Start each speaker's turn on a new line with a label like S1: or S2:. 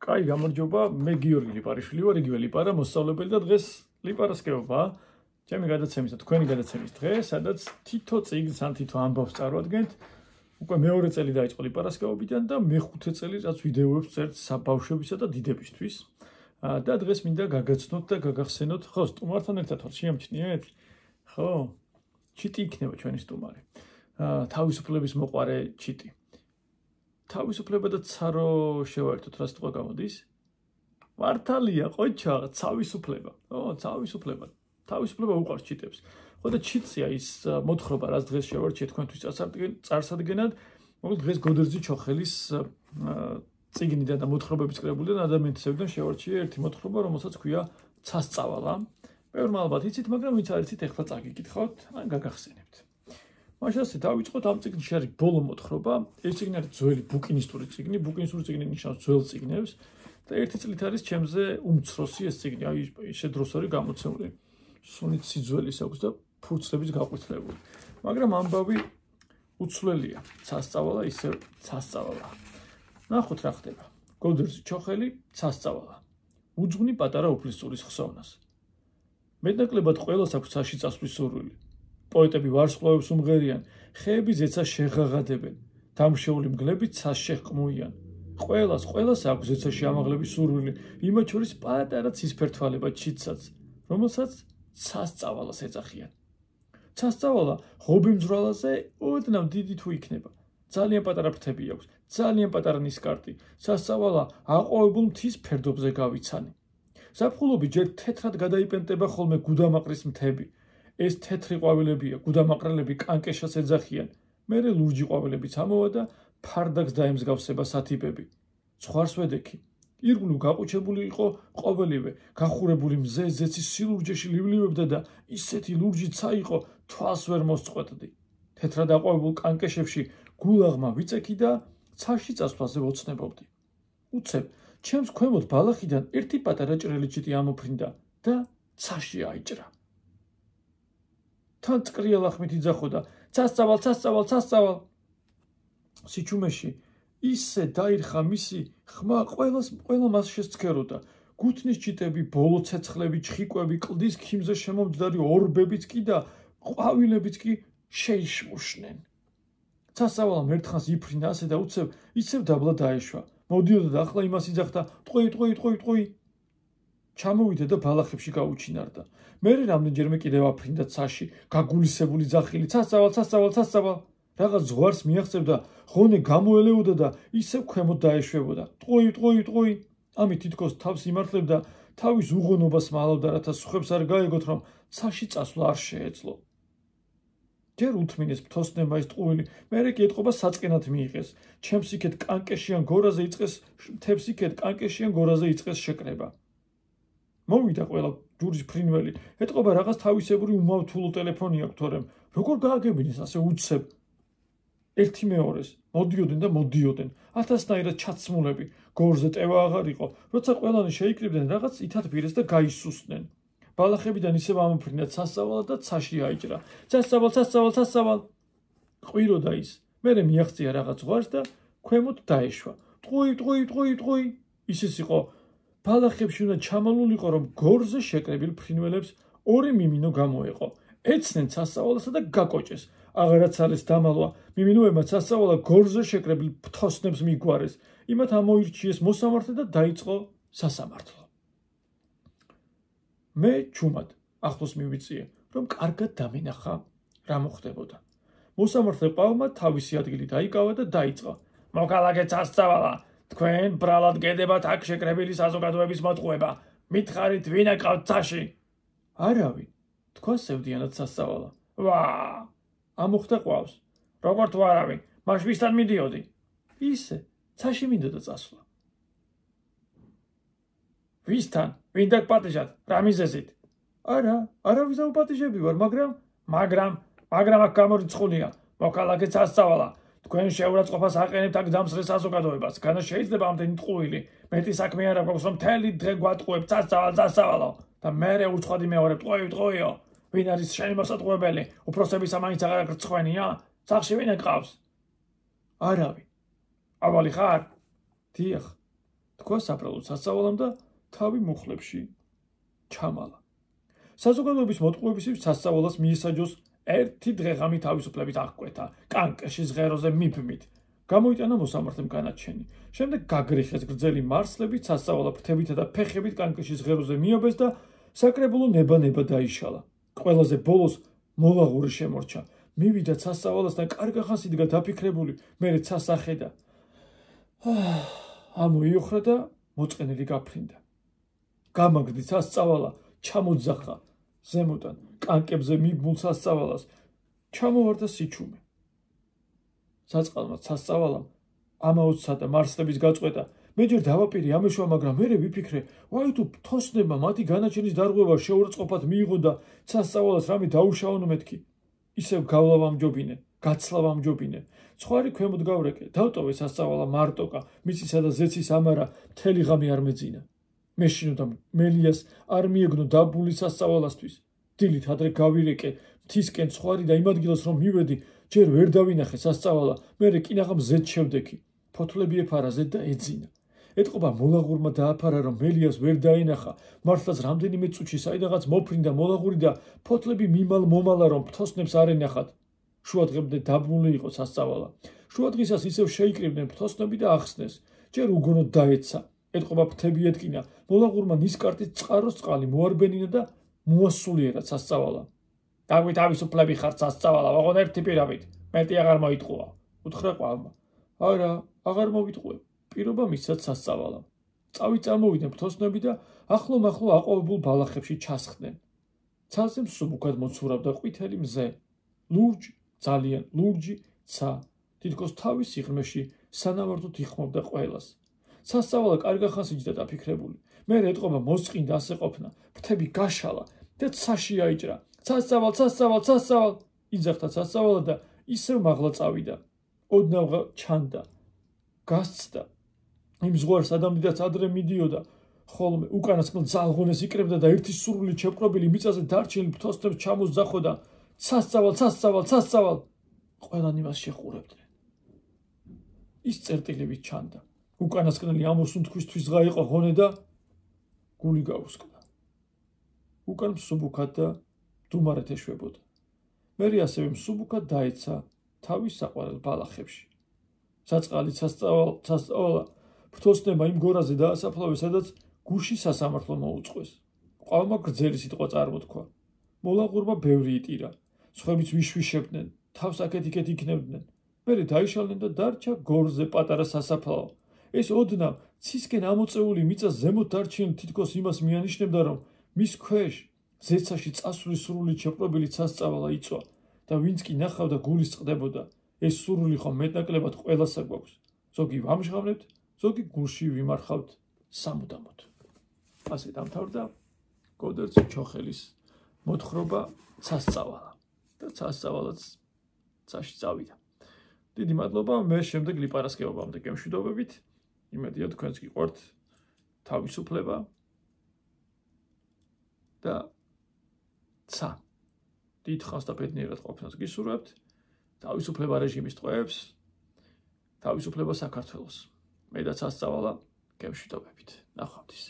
S1: კაი, გამარჯობა, მე გიორგი ლიპარიშვილი ვარ, იგივე ლიპარა მოსწავლებელი და დღეს ლიპარას გეუბა. ჩემი გადაცემის და თქვენი გადაცემის დღე, სადაც თითო წიგნს ან თითო ამბავს წარვადგენთ. უკვე მეორე წელი დაიწყო ლიპარას გეუბიდან და მეხუთე წელი რაც ვიდეოებს წერთ საბავშვებისა და დიდებისთვის. და დღეს მინდა გაგაცნოთ და გაგახსენოთ, ხო, სტუმართან ერთად ვარ, შეამჩნიეთ? ხო, ჩიტი იქნება ჩვენი სტუმარი. თავისუფლების მოყვარე ჩიტი. თავისუფლება და ცარო შევაერთოთ, რა სიტყვა გამოდის? მართალია, ყოჩა, თავისუფლება. თავისუფლება. თავისუფლება უყვარს ჩიტებს. ხო და ჩიტია ის მოთხრობა, რაც დღეს შევარჩიეთ თქვენთვის წარსადგენად, მოკლედ დღეს გოდერძი ჩოხელის წიგნიდან და მოთხრობების კრებულიდან ადამიანთისებიდან შევარჩიე ერთი მოთხრობა, რომელსაც ქვია ცასწავალა. ბევრმა ალბათ იცით, მაგრამ ვინც არ იცით, ეხლა წაგიკითხავთ, ან გაგახსენებთ. მაშინ ასე დავიწყოთ ამ წიგნში არის ბოლო მოთხრობა. ეს წიგნი არის ძველი ბუკინისტური წიგნი. ბუკინისტური წიგნი ნიშნავს ძველ წიგნებს და ერთი წლით არის ჩემზე უმცროსი ეს წიგნი. აი ისე დროს არის გამოცემული. სუნით სიძველის აქვს და ფურცლების გაყვითლებული. მაგრამ ამბავი უცვლელია. ცასწავალა ისე ცასწავალა. ნახოთ რა ხდება. გოდერძი ჩოხელი ცასწავალა. უძღვნი პატარა უფლისწულის ხსოვნას. მეტნაკლებად ყველას აქვს ცაში წასვლის სურვილი. პოეტები ვარსკვლავებს უმღერიან, ხეები ზეცას შეღაღადებენ, დამშეული მგლები ცას შეჰყმუიან. ყველას აქვს ზეცაში ამაღლების სურვილი, იმათ შორის პატარა ცისფერთვალება ჩიტსაც, რომელსაც ცასწავალას ეძახიან. ცასწავალა ღობემძვრალაზე ოდნავ დიდი თუ იქნება. ძალიან პატარა ფრთები აქვს, ძალიან პატარა ნისკარტი. ცასწავალა აყვავებულ მთის ფერდობზე გავიცანი. ზაფხულობით ჯერ თეთრად გადაიპენტება ხოლმე გუდამაყრის მთები. ეს თეთრი ყვავილებია, გუდამაყრელები კანკეშას ეძახიან. მერე ლურჯი ყვავილებიც ამოვა და ფარდაკს დაემსგავსება სათიბები. ცხვარს ვედექი. ირგვლივ გაყუჩებული იყო ყოველივე, გახურებული მზე ზეცის სილურჯეში ლივლივებდა და ისეთი ლურჯი ცა იყო, თვალს ვერ მოსწყვეტდი. თეთრად აყვავებულ კანკეშებში გულაღმა ვიწექი და ცაში წასვლაზე ვოცნებობდი. უცებ, ჩემს ქვემოთ ბალახიდან ერთი პატარა ჭრელი ჩიტი ამოფრინდა და ცაში აიჭრა. თან წკრია ლახმით იძახოდა, ცასწავალ. სიჩუმეში ისე დაირხა მისი ხმა, ყველა მას შესცქეროდა. გუთნის ჩიტები, ბოლო ცეცხლები, ჩხიკვები, კლდის ქიმზე შემომჯდარი ორბებიც კი და ყვავილებიც კი შეიშმუშნენ. ცასწავალამ ერთხანს იფრინა ასე და უცებ ისევ დაბლა დაეშვა. მოდიოდა და ახლა იმას იძახდა, ტყვი. ჩამოვიდა და ბალახებში გაუჩინარდა. მერე რამდენჯერმე კიდევ აფრინდა ცაში, გაგულისებული ძახილი, ცასწავალ. რაღაც ზღვარს მიაღწევდა, ღონე გამოელეოდა და ისევ ქვემოთ დაეშვებოდა. ტყვი. ამით თითქოს თავს იმართლებდა, თავის უღონობას მალავდა, რათა სხვებს არ გაეგოთ, რომ ცაში წასვლა არ შეეძლო. ჯერ უთმინეს ფთოსნემა ეს ტყუილი, მერე კი ეთყობა საწყენად მიიღეს. ჩემს იქეთ კანკეშიან გორაზე იწყეს, მთებს იქეთ კანკეშიან გორაზე იწყეს შეკრება. მოვიდა ყველა ჯურის ფრინველი, ეთყობა რაღაც თავისებური უმავთულო ტელეფონი აქვს თორემ, როგორ გააგებინეს ასე უცებ. ერთი მეორეს მოდიოდნენ და მოდიოდნენ, ათასნაირად ჩაცმულები, გორზე ტევა აღარ იყო, როცა ყველანი შეიკრიბდნენ, რაღაც ითათბირეს და გაისუსდნენ. ბალახებიდან ისევ ამოფრინდა ცასწავალა და ცაში აიჭრა. ცასწავალ. ყვიროდა ის. მერე მიაღწია რაღაც ზღვარს და ქვემოთ დაეშვა. ტყვი. ისიც იყო. ბალახებში უნდა ჩამალულიყო, რომ გორზე შეკრებილ ფრინველებს ორი მიმინო გამოეყო. ეცნენ ცასწავალასა და გაკოჭეს. აღარაც არის დამალვა. მიმინოებმა ცასწავალა გორზე შეკრებილ ფთოსნებს მიგვარეს. იმათ ამოირჩიეს მოსამართლე და დაიწყო სასამართლო. მე ჩუმად ახლოს მივიწიე, რომ კარგად დამენახა რა მოხდებოდა. მოსამართლე პავმა თავისი ადგილი დაიკავა და დაიწყო. მოკალაგე ცასწავალა, თქვენ ბრალად გედებათ აქ შეკრებილი საზოგადოების მოტყუება. მითხარით, ვინ აკავთ ცაში? არავინ, თქვა სევდიანად ცასწავალა. ამოხდა ყავს. როგორ თუ არავინ, მაშ ვისთან მიდიოდი? ისე, ცაში მინდოდა წასვლა. ვისთან? ვინ დაგპატიჟათ? რა მიზეზით? არავის დაუპატიჟები ვარ, მაგრამ აქ გამორიცხულია. მოკალაგე ცასწავალა, თქვენ შეურაცხყოფას აყენებთ აქ დამსრე საზოგადოებას. განა შეიძლება ამდენი ტყუილი. მეტი საქმე არ აქვს, რომ მთელი დღე გვატყუებთ ცასწავალო და მერე ურცხვადი მეორებ ტყვიო. ვინ არის შენი მოსატყუებელი? უფროსების ამაინც აღარ გრცხვენია? სახლში ვინ ეკყავს? არავინ. ავალი ხარ? დიახ. თქვა საბრალოდ სასწავლამ და თავი მუხლებში ჩამალა. საზოგადოების მოტყუებისათვის სასწავლას მიესაჯოს ერთი დღეღამი თავისუფლებით აღკვეთა, კანკეშის ღეროზე მიბმით. გამოიტანა მოსამართლემ განაჩენი. შემდეგ გაგრიხეს გრძელი მარცლებით სასწავალა ფრთებითა და ფეხებით კანკეშის ღეროზე მიაბეს და საკრებულო ნება-ნება დაიშალა. ყველაზე ბოლოს მოლაღური შემორჩა. მივიდა სასწავალასთან კარგახანს იდგა დაფიქრებული, მერე ცას ახედა. ამოიოხრა და მოწყენილი გაფრინდა. გამაგრდი სასწავალა, ჩამოძახა ზემოდან კანკებზე მიბმულ სასწავალას, ჩამოვარდა სიჩუმე. საწყალმა სასწავალამ ამაოცა და მარცლების გაწყვეტა. მე ჯერ დავაპირე ამეშვა, მაგრამ მერე ვიფიქრე, ვაი თუ თოსნებმა მათი განაჩენის დარღვევა შეურაცხყოფად მიიღო და სასწავალას რამე დაუშავონ მეთქი. ისევ გავლა ვამჯობინე, გაცლა ვამჯობინე. ცხვარი ქვემოთ გავრეკე, დავტოვე სასწავალა მარტოკა, მისისა და ზეცის ამარა მთელი ღამე არ მეძინა. მეშინოდა მელიას არ მიეგნო დაბული სასწავალასთვის. დილით ადრე გავირეკე მთისკენ ცხვარი და იმ ადგილას რომ მივედი, ჯერ ვერ დავინახე სასწავალა, მერე კინაღამ ზედ შევდექი. ფოთლები ეფარა ზედ და ეძინა. ეტყობა მოლაღურმა დააფარა რომ მელიას ვერ დაენახა, მართლაც რამდენიმე წუთში საიდანღაც მოფრინდა მოლაღური და ფოთლები მომალა რომ ფთოსნებს არ ენახათ. შუადღემდე დაბმული იყო სასწავალა. შუადღისას ისევ შეიკრიბნენ ფთოსნები და ახსნეს. ჯერ უგონოდ დაეცა. ეტყობა ფრთები ეთკინა, მოლაღურმა ნისკარტით წყაროს წყალი მოარბენინა და მოასულიერა სასწავალა. დაგვი თავისუფლები ხართ სასწავალა, ვაღონ ერთი პირობით, მეტი აღარ მოიტყუა. უთხრა ყვალმა. არა, აღარ მოვიტყუებ. პირობა მისცათ სასწავალამ. წავი წამოვიდნენ ფთოსნები და ახლო-მახლო აყვავებულ ბალახებში ჩასხდნენ. ცაზე მსუბუქად მოცურავდა ყვითელი მზე. ლურჯი, ძალიან ლურჯი ცა, თითქოს თავის სიღრმეში სანავარდოდ იხმობდა ყველას. სასწავალა კარგახანს იჯდა დაფიქრებული. მერე ეტყობა მოსწყინდა ასე ყოფნა, ფრთები გაშალა და ცაში აიჭრა. სასწავალ! იძახდა სასწავალა და ისევ მაღლა წავიდა. ოდნავ ჩანდა, გასცდა. იმ ზღვარს ადამდიდაც ადრე მიდიოდა, ხოლმე უკანასკნელ ძალღონეს იკრებდა და ერთი სურვილით შეპყრობილი მიწაზე დარჩენილ ფთოსნებს ჩამოსძახოდა. სასწავალ! ყველანი მას შეყურებდნენ. ის წერტილებით ჩანდა. უკანასკნელი ამოსუნთქვისთვის დღა იყო ღონე და გული გაუსკდა. უკან მსუბუქად და დუმარეთ ეშვებოდა. მერე ასევე მსუბუქად დაეცა თავის საყვარელ ბალახებში. საწყალით სასწავალა ფთოსნებმა იმ გორაზე დაასაფლავეს, სადაც გუში სასამართლო მოუწყვეს. ყავმა გრძელი სიტყვა წარმოთქვა. მოლაღურმა ბევრი იტირა. სხვებიც ვიშვიშებდნენ, თავს აქეთ-იქეთ იქნებდნენ. მერე დაიშალნენ და დარჩა გორზე პატარა სასაფლაო. ეს ოდნავ ცისკენ ამოწეული მიწა ზემოთ დარჩენილ თითქოს იმას მიანიშნებდა, რომ მის ქვეშ ზეცაში წასული სურვილით შეპყრობილი სასწავალა იწვა და ვინც კი ნახავდა გულის წყდებოდა. ეს სურვილი ხომ მეტნაკლებად ყველასა გვაქვს. ზოგი ვამჟღავნებთ, ზოგი გულში ვიმარხავთ სამუდამოდ. ასე დამთავრდა გოდერძ ჩოხელის მოთხრობა სასწავალა და სასწავალაც ცაში წავიდა. დიდი მადლობა, მე შემდეგ ლიპარასკევობამდე გემშვიდობებით. იმედია თქვენს გიყვართ თავისუფლება და ცა. დიდხანს და ბედნიერად ყოფნას გისურვებთ. თავისუფლება რეჟიმის ტყვეებს, თავისუფლება საქართველოს. მე და სასწავალა გემშვიდობებით. ნახვამდის.